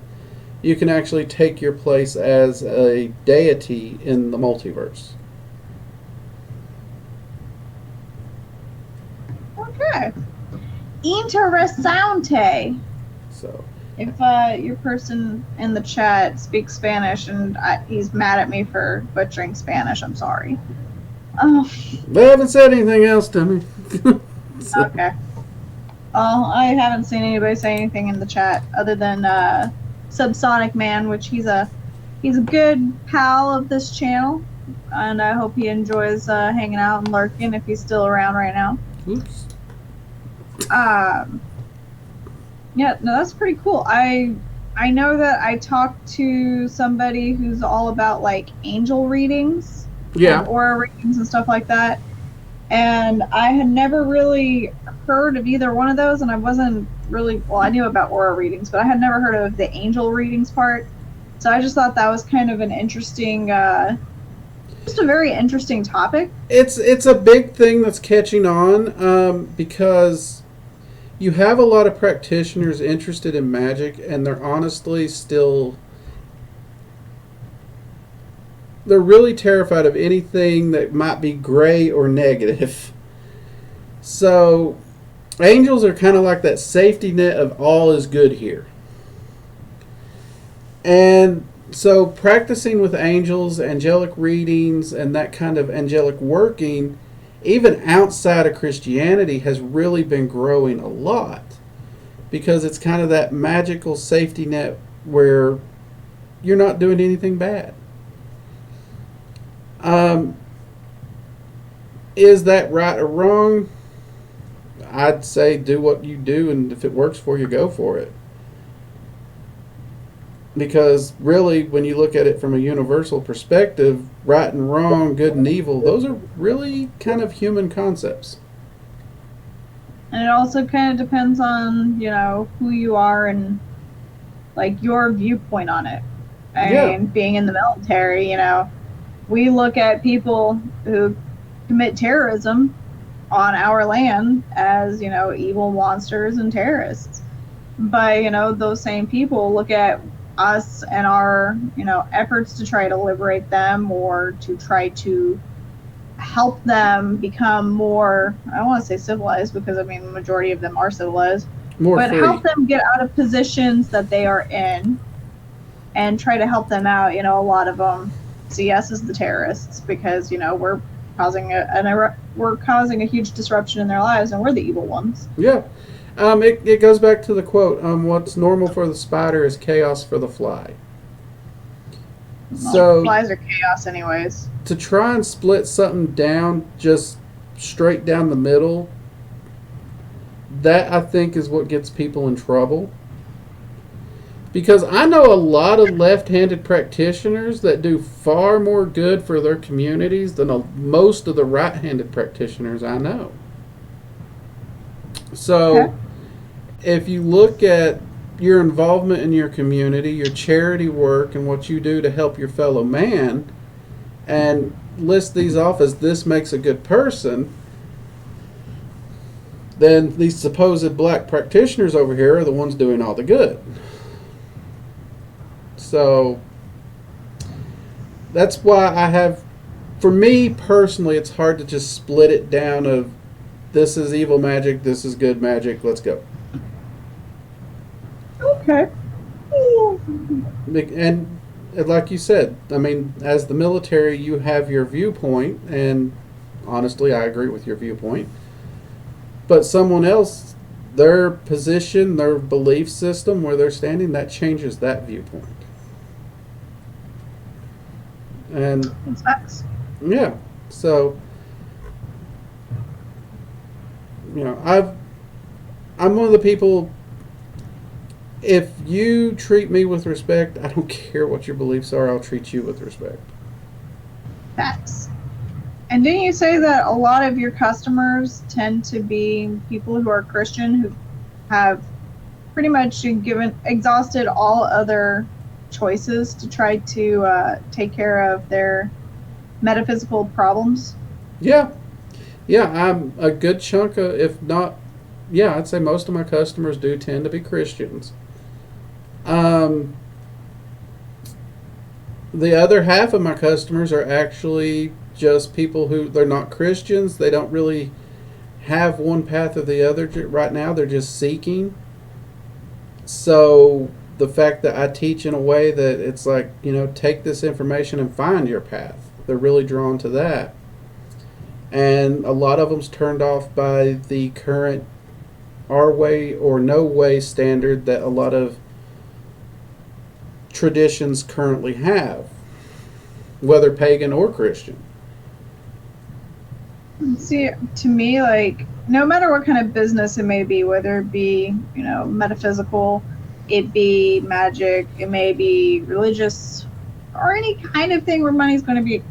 you can actually take your place as a deity in the multiverse. Okay. Interessante. So, If your person in the chat speaks Spanish and he's mad at me for butchering Spanish, I'm sorry. Oh, They haven't said anything else to me. So, okay. Well, I haven't seen anybody say anything in the chat other than Subsonic Man, which he's a good pal of this channel, and I hope he enjoys hanging out and lurking if he's still around right now. oops. Yeah, no, that's pretty cool. I know that I talked to somebody who's all about like angel readings, Yeah. and aura readings and stuff like that, and I had never really heard of either one of those, and I wasn't really, well, I knew about aura readings, but I had never heard of the angel readings part. So I just thought that was kind of an interesting, just a very interesting topic. It's a big thing that's catching on because you have a lot of practitioners interested in magic, and they're honestly still, they're really terrified of anything that might be gray or negative. So angels are kind of like that safety net of all is good here. And so practicing with angels, angelic readings, and that kind of angelic working, even outside of Christianity, has really been growing a lot because it's kind of that magical safety net where you're not doing anything bad. Is that right or wrong? I'd say do what you do, and if it works for you, go for it. Because really, when you look at it from a universal perspective, right and wrong, good and evil, those are really kind of human concepts. And it also kind of depends on, you know, who you are and like your viewpoint on it. I mean, being in the military, you know, we look at people who commit terrorism on our land as, you know, evil monsters and terrorists. But, you know, those same people look at us and our, you know, efforts to try to liberate them or to try to help them become more, I don't want to say civilized because I mean the majority of them are civilized, but free. help them get out of positions that they are in and try to help them out. You know, a lot of them see us as the terrorists because, you know, we're causing a huge disruption in their lives and we're the evil ones. Yeah. It goes back to the quote, what's normal for the spider is chaos for the fly. Well, so flies are chaos anyways. To try and split something down just straight down the middle, that I think is what gets people in trouble. Because I know a lot of left-handed practitioners that do far more good for their communities than most of the right-handed practitioners I know. So, Okay. If you look at your involvement in your community, your charity work, and what you do to help your fellow man, and list these off as this makes a good person, then these supposed black practitioners over here are the ones doing all the good. So that's why for me personally, it's hard to just split it down of this is evil magic, this is good magic, let's go. Okay. And like you said, I mean, as the military, you have your viewpoint, and honestly, I agree with your viewpoint. But someone else, their position, their belief system, where they're standing, that changes that viewpoint. And It's facts. yeah, so you know, I'm one of the people. If you treat me with respect, I don't care what your beliefs are. I'll treat you with respect. Facts. And didn't you say that a lot of your customers tend to be people who are Christian who have pretty much exhausted all other choices to try to take care of their metaphysical problems? Yeah. I'm a good chunk of, if not, yeah, I'd say most of my customers do tend to be Christians. The other half of my customers are actually just people who, they're not Christians. They don't really have one path or the other right now. They're just seeking. So the fact that I teach in a way that it's like, take this information and find your path. They're really drawn to that. And a lot of them's turned off by the current our way or no way standard that a lot of traditions currently have, whether pagan or Christian. See, to me, like, no matter what kind of business it may be, whether it be, metaphysical, it be magic, it may be religious, or any kind of thing where money's going to be.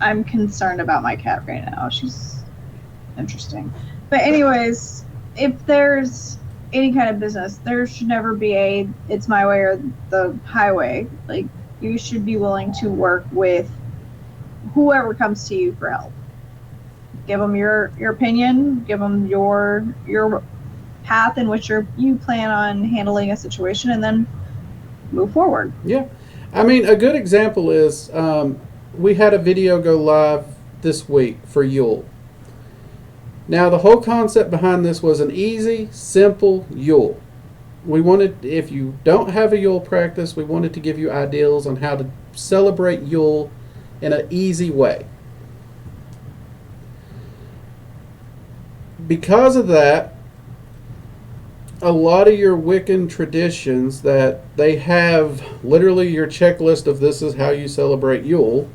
I'm concerned about my cat right now. She's interesting. But anyways, if there's any kind of business, there should never be it's my way or the highway. Like, you should be willing to work with whoever comes to you for help. Give them your opinion, give them your path in which you plan on handling a situation, and then move forward. Yeah. I mean, a good example is we had a video go live this week for Yule. Now, the whole concept behind this was an easy, simple Yule. We wanted, if you don't have a Yule practice, we wanted to give you ideals on how to celebrate Yule in an easy way. Because of that, a lot of your Wiccan traditions that they have literally your checklist of this is how you celebrate Yule,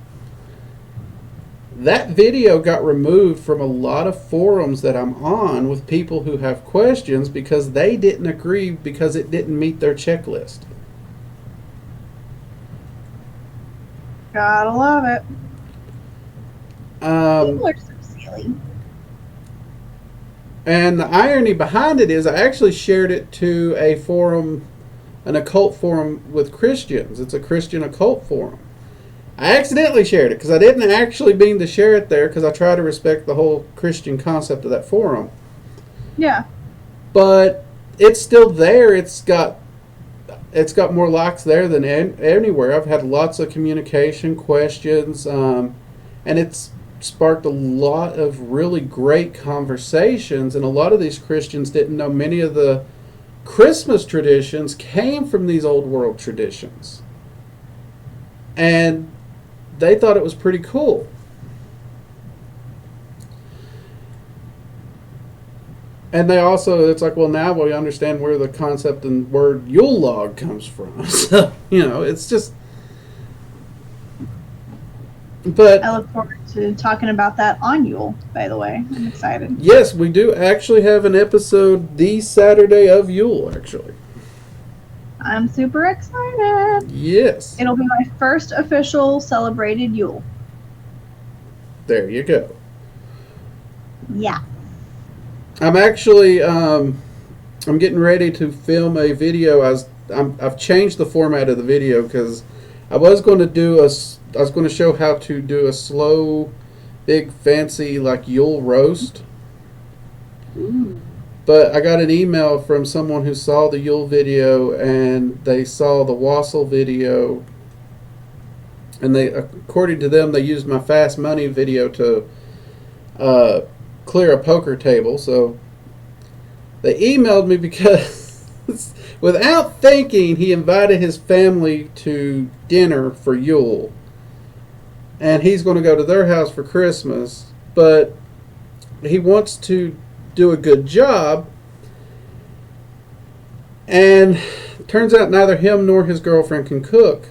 that video got removed from a lot of forums that I'm on with people who have questions because they didn't agree because it didn't meet their checklist. Gotta love it. People are so silly. And the irony behind it is I actually shared it to a forum, an occult forum with Christians. It's a Christian occult forum. I accidentally shared it because I didn't actually mean to share it there because I try to respect the whole Christian concept of that forum. Yeah. But it's still there. It's got more likes there than anywhere. I've had lots of communication, questions, and it's sparked a lot of really great conversations. And a lot of these Christians didn't know many of the Christmas traditions came from these old world traditions. And they thought it was pretty cool. And they also, it's like, well, now we understand where the concept and word Yule log comes from. So, it's just... But I look forward to talking about that on Yule, by the way. I'm excited. yes, we do actually have an episode the Saturday of Yule, actually. I'm super excited. Yes. It'll be my first official celebrated Yule. There you go. Yeah. I'm actually, I'm getting ready to film a video. I've changed the format of the video because I was going to show how to do a slow, big, fancy, like Yule roast. Ooh. But I got an email from someone who saw the Yule video and they saw the Wassail video. And according to them, they used my Fast Money video to clear a poker table. So they emailed me because without thinking, he invited his family to dinner for Yule. And he's going to go to their house for Christmas. But he wants to do a good job, and turns out neither him nor his girlfriend can cook.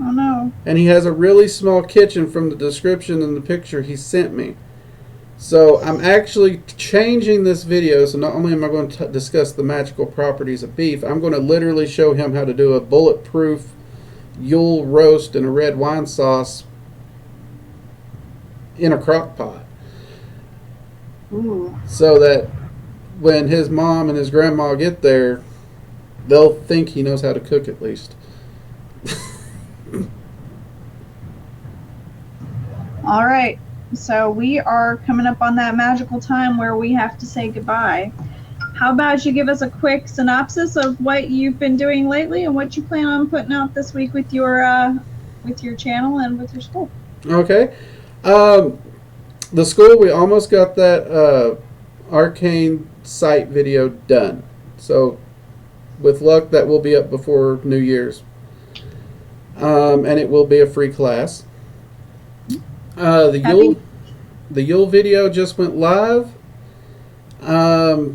Oh no. And he has a really small kitchen from the description in the picture he sent me. So I'm actually changing this video, so not only am I going to discuss the magical properties of beef, I'm going to literally show him how to do a bulletproof Yule roast in a red wine sauce in a crock pot. Ooh. So that when his mom and his grandma get there, they'll think he knows how to cook at least. All right. So we are coming up on that magical time where we have to say goodbye. How about you give us a quick synopsis of what you've been doing lately and what you plan on putting out this week with your channel and with your school? Okay. The school, we almost got that Arcane site video done. So, with luck, that will be up before New Year's. And it will be a free class. The Yule video just went live.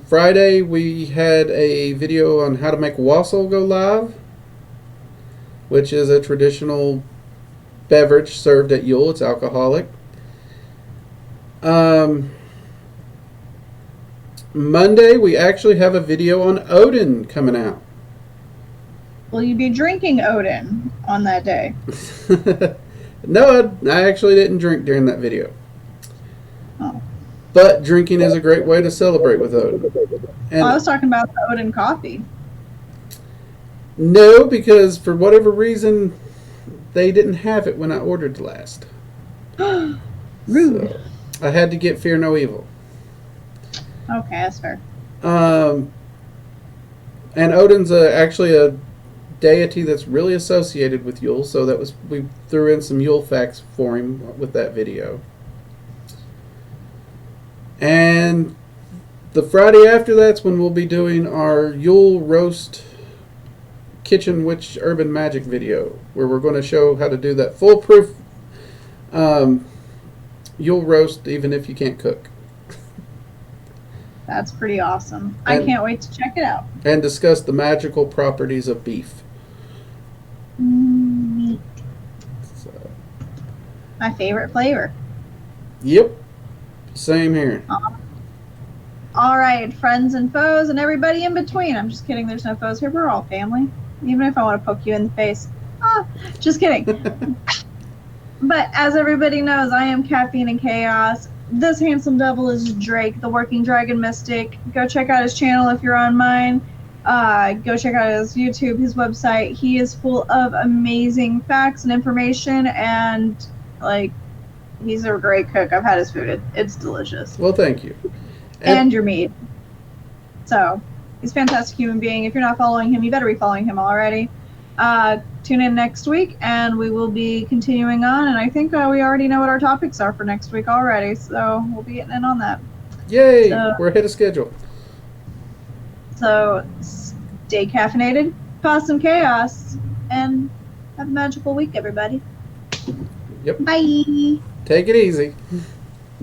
Friday we had a video on how to make wassail go live, which is a traditional beverage served at Yule. It's alcoholic. Monday we actually have a video on Odin coming out. Will you be drinking Odin on that day? No, I actually didn't drink during that video. Oh. But drinking is a great way to celebrate with Odin. And I was talking about the Odin coffee. no, because for whatever reason, they didn't have it when I ordered last. Rude. So, I had to get Fear No Evil. Okay, that's fair. And Odin's actually a deity that's really associated with Yule, so we threw in some Yule facts for him with that video. And the Friday after that's when we'll be doing our Yule roast kitchen witch urban magic video, where we're going to show how to do that foolproof Yule roast even if you can't cook. That's pretty awesome. I And- can't wait to check it out. And discuss the magical properties of beef. Meat. So, My favorite flavor. yep. Same here. All right, friends and foes and everybody in between. I'm just kidding. There's no foes here. We're all family. Even if I want to poke you in the face. Just kidding. But as everybody knows, I am Caffeine and Chaos. This handsome devil is Drake, the working dragon mystic. Go check out his channel if you're on mine. Go check out his YouTube, his website. He is full of amazing facts and information, and like, he's a great cook. I've had his food. It's delicious. Well, thank you. And your meat. So, he's a fantastic human being. If you're not following him, you better be following him already. Tune in next week, and we will be continuing on. And I think we already know what our topics are for next week already, so we'll be getting in on that. Yay! So- We're ahead of schedule. So, stay caffeinated, cause some chaos, and have a magical week, everybody. Yep. Bye. Take it easy.